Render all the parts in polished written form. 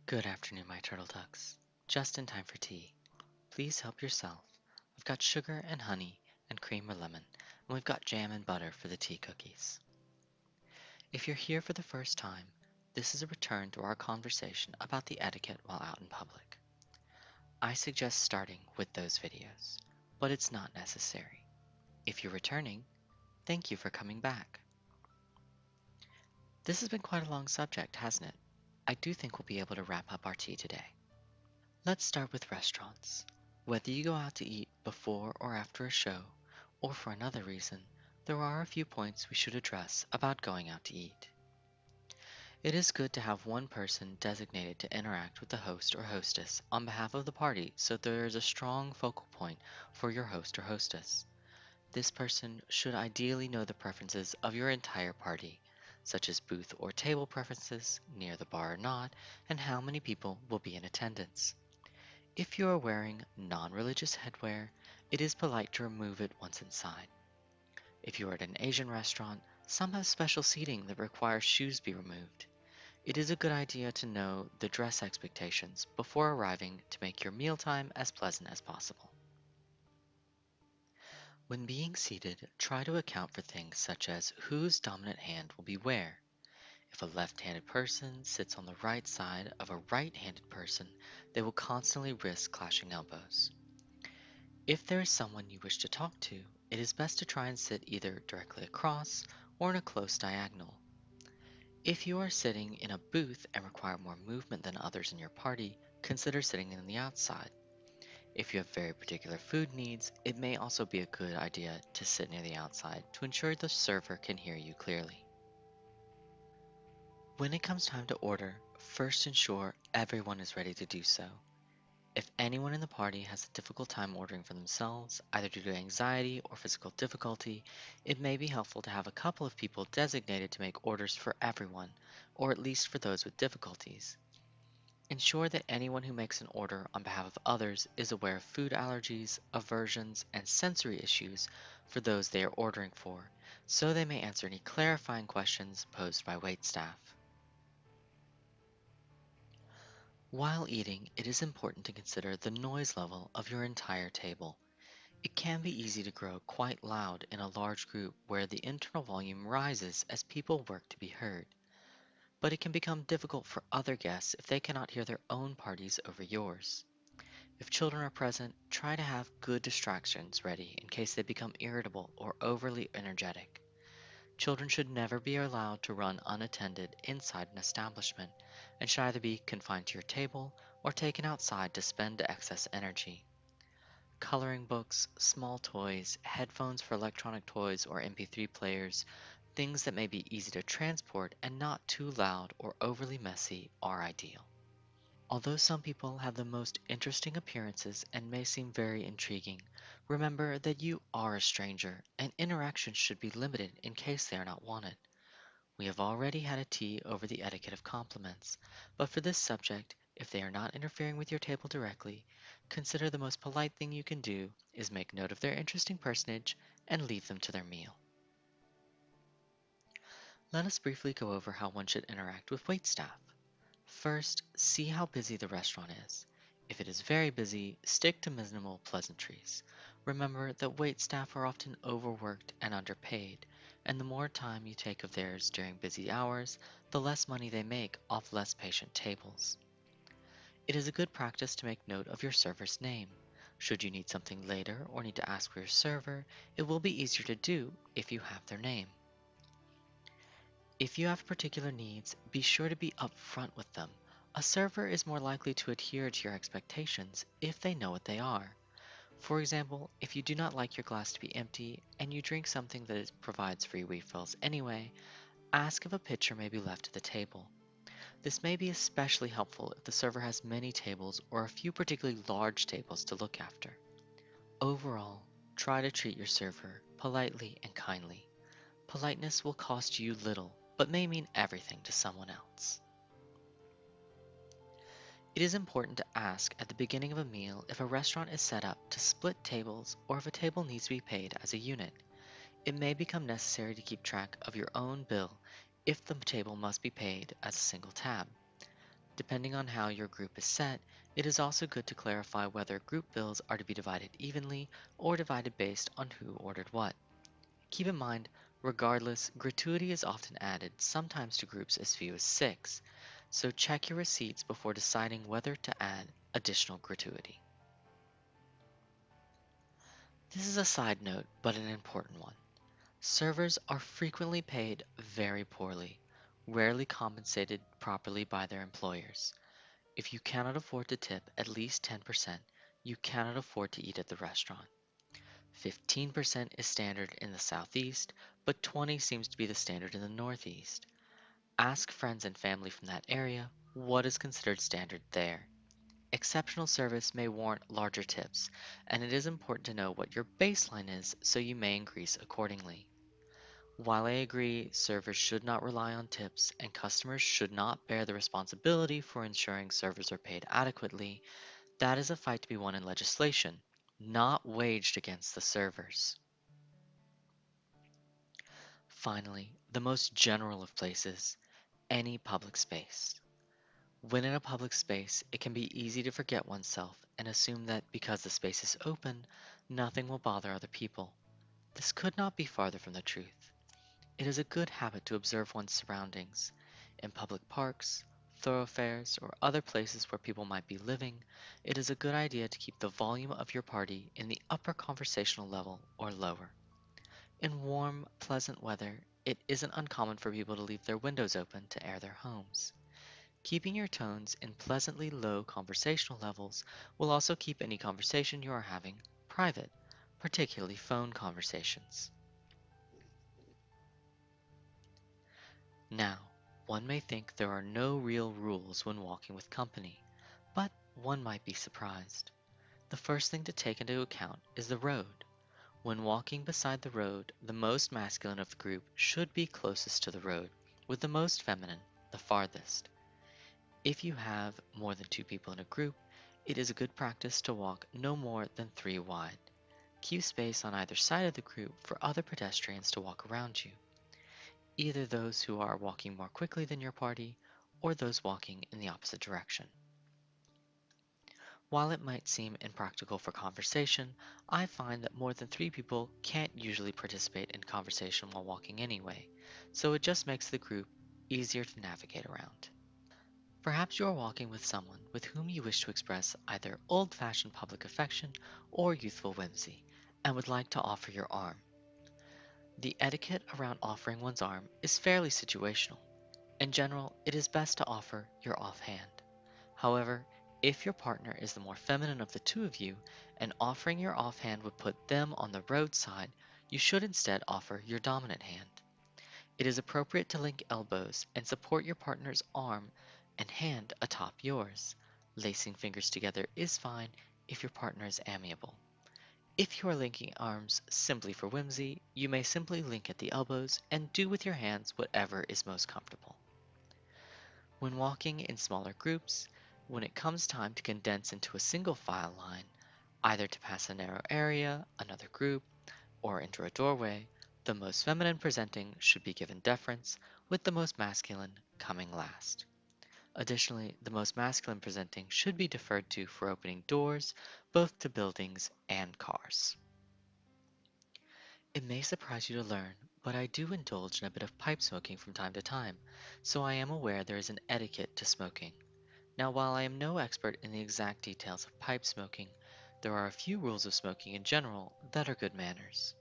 Good afternoon, my turtle ducks. Just in time for tea. Please help yourself. I've got sugar and honey and cream or lemon, and we've got jam and butter for the tea cookies. If you're here for the first time, this is a return to our conversation about the etiquette while out in public. I suggest starting with those videos, but it's not necessary. If you're returning, thank you for coming back. This has been quite a long subject, hasn't it? I do think we'll be able to wrap up our tea today. Let's start with restaurants. Whether you go out to eat before or after a show, or for another reason, there are a few points we should address about going out to eat. It is good to have one person designated to interact with the host or hostess on behalf of the party so there is a strong focal point for your host or hostess. This person should ideally know the preferences of your entire party, such as booth or table preferences, near the bar or not, and how many people will be in attendance. If you are wearing non-religious headwear, it is polite to remove it once inside. If you are at an Asian restaurant, some have special seating that requires shoes be removed. It is a good idea to know the dress expectations before arriving to make your mealtime as pleasant as possible. When being seated, try to account for things such as whose dominant hand will be where. If a left-handed person sits on the right side of a right-handed person, they will constantly risk clashing elbows. If there is someone you wish to talk to, it is best to try and sit either directly across or in a close diagonal. If you are sitting in a booth and require more movement than others in your party, consider sitting on the outside. If you have very particular food needs, it may also be a good idea to sit near the outside to ensure the server can hear you clearly. When it comes time to order, first ensure everyone is ready to do so. If anyone in the party has a difficult time ordering for themselves, either due to anxiety or physical difficulty, it may be helpful to have a couple of people designated to make orders for everyone, or at least for those with difficulties. Ensure that anyone who makes an order on behalf of others is aware of food allergies, aversions, and sensory issues for those they are ordering for, so they may answer any clarifying questions posed by waitstaff. While eating, it is important to consider the noise level of your entire table. It can be easy to grow quite loud in a large group where the internal volume rises as people work to be heard, but it can become difficult for other guests if they cannot hear their own parties over yours. If children are present, try to have good distractions ready in case they become irritable or overly energetic. Children should never be allowed to run unattended inside an establishment and should either be confined to your table or taken outside to spend excess energy. Coloring books, small toys, headphones for electronic toys or MP3 players, things that may be easy to transport and not too loud or overly messy are ideal. Although some people have the most interesting appearances and may seem very intriguing, remember that you are a stranger and interactions should be limited in case they are not wanted. We have already had a tea over the etiquette of compliments, but for this subject, if they are not interfering with your table directly, consider the most polite thing you can do is make note of their interesting personage and leave them to their meal. Let us briefly go over how one should interact with waitstaff. First, see how busy the restaurant is. If it is very busy, stick to minimal pleasantries. Remember that waitstaff are often overworked and underpaid, and the more time you take of theirs during busy hours, the less money they make off less patient tables. It is a good practice to make note of your server's name. Should you need something later or need to ask for your server, it will be easier to do if you have their name. If you have particular needs, be sure to be upfront with them. A server is more likely to adhere to your expectations if they know what they are. For example, if you do not like your glass to be empty and you drink something that provides free refills anyway, ask if a pitcher may be left at the table. This may be especially helpful if the server has many tables or a few particularly large tables to look after. Overall, try to treat your server politely and kindly. Politeness will cost you little, but may mean everything to someone else. It is important to ask at the beginning of a meal if a restaurant is set up to split tables or if a table needs to be paid as a unit. It may become necessary to keep track of your own bill if the table must be paid as a single tab. Depending on how your group is set, it is also good to clarify whether group bills are to be divided evenly or divided based on who ordered what. Keep in mind, regardless, gratuity is often added, sometimes to groups as few as 6, so check your receipts before deciding whether to add additional gratuity. This is a side note, but an important one. Servers are frequently paid very poorly, rarely compensated properly by their employers. If you cannot afford to tip at least 10%, you cannot afford to eat at the restaurant. 15% is standard in the Southeast, but 20 seems to be the standard in the Northeast. Ask friends and family from that area what is considered standard there. Exceptional service may warrant larger tips, and it is important to know what your baseline is so you may increase accordingly. While I agree servers should not rely on tips and customers should not bear the responsibility for ensuring servers are paid adequately, that is a fight to be won in legislation, not waged against the servers. Finally, the most general of places, any public space. When in a public space, it can be easy to forget oneself and assume that because the space is open, nothing will bother other people. This could not be farther from the truth. It is a good habit to observe one's surroundings. In public parks, thoroughfares, or other places where people might be living, it is a good idea to keep the volume of your party in the upper conversational level or lower. In warm, pleasant weather, it isn't uncommon for people to leave their windows open to air their homes. Keeping your tones in pleasantly low conversational levels will also keep any conversation you are having private, particularly phone conversations. Now, one may think there are no real rules when walking with company, but one might be surprised. The first thing to take into account is the road. When walking beside the road, the most masculine of the group should be closest to the road, with the most feminine the farthest. If you have more than 2 people in a group, it is a good practice to walk no more than 3 wide. Keep space on either side of the group for other pedestrians to walk around you, either those who are walking more quickly than your party or those walking in the opposite direction. While it might seem impractical for conversation, I find that more than 3 people can't usually participate in conversation while walking anyway, so it just makes the group easier to navigate around. Perhaps you are walking with someone with whom you wish to express either old fashioned public affection or youthful whimsy, and would like to offer your arm. The etiquette around offering one's arm is fairly situational. In general, it is best to offer your offhand. However, if your partner is the more feminine of the two of you, and offering your offhand would put them on the roadside, you should instead offer your dominant hand. It is appropriate to link elbows and support your partner's arm and hand atop yours. Lacing fingers together is fine if your partner is amiable. If you are linking arms simply for whimsy, you may simply link at the elbows and do with your hands whatever is most comfortable. When walking in smaller groups, when it comes time to condense into a single file line, either to pass a narrow area, another group, or enter a doorway, the most feminine presenting should be given deference, with the most masculine coming last. Additionally, the most masculine presenting should be deferred to for opening doors, both to buildings and cars. It may surprise you to learn, but I do indulge in a bit of pipe smoking from time to time, so I am aware there is an etiquette to smoking. Now, while I am no expert in the exact details of pipe smoking, there are a few rules of smoking in general that are good manners.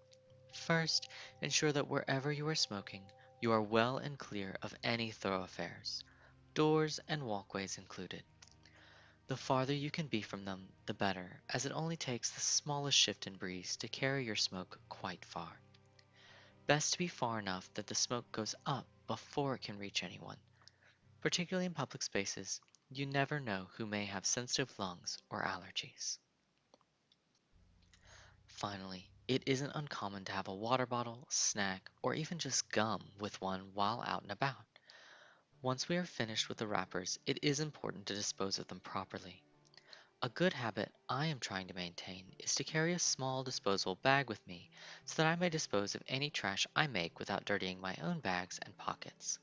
First, ensure that wherever you are smoking, you are well and clear of any thoroughfares, doors and walkways included. The farther you can be from them, the better, as it only takes the smallest shift in breeze to carry your smoke quite far. Best to be far enough that the smoke goes up before it can reach anyone. Particularly in public spaces, you never know who may have sensitive lungs or allergies. Finally, it isn't uncommon to have a water bottle, snack, or even just gum with one while out and about. Once we are finished with the wrappers, it is important to dispose of them properly. A good habit I am trying to maintain is to carry a small disposable bag with me so that I may dispose of any trash I make without dirtying my own bags and pockets.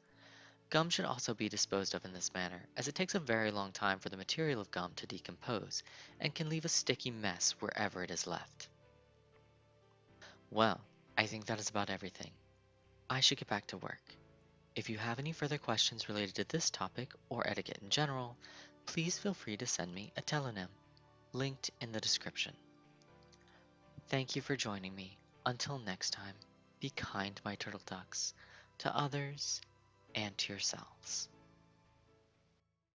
Gum should also be disposed of in this manner, as it takes a very long time for the material of gum to decompose and can leave a sticky mess wherever it is left. Well, I think that is about everything. I should get back to work. If you have any further questions related to this topic or etiquette in general, please feel free to send me a telenym, linked in the description. Thank you for joining me. Until next time, be kind, my turtle ducks, to others and to yourselves.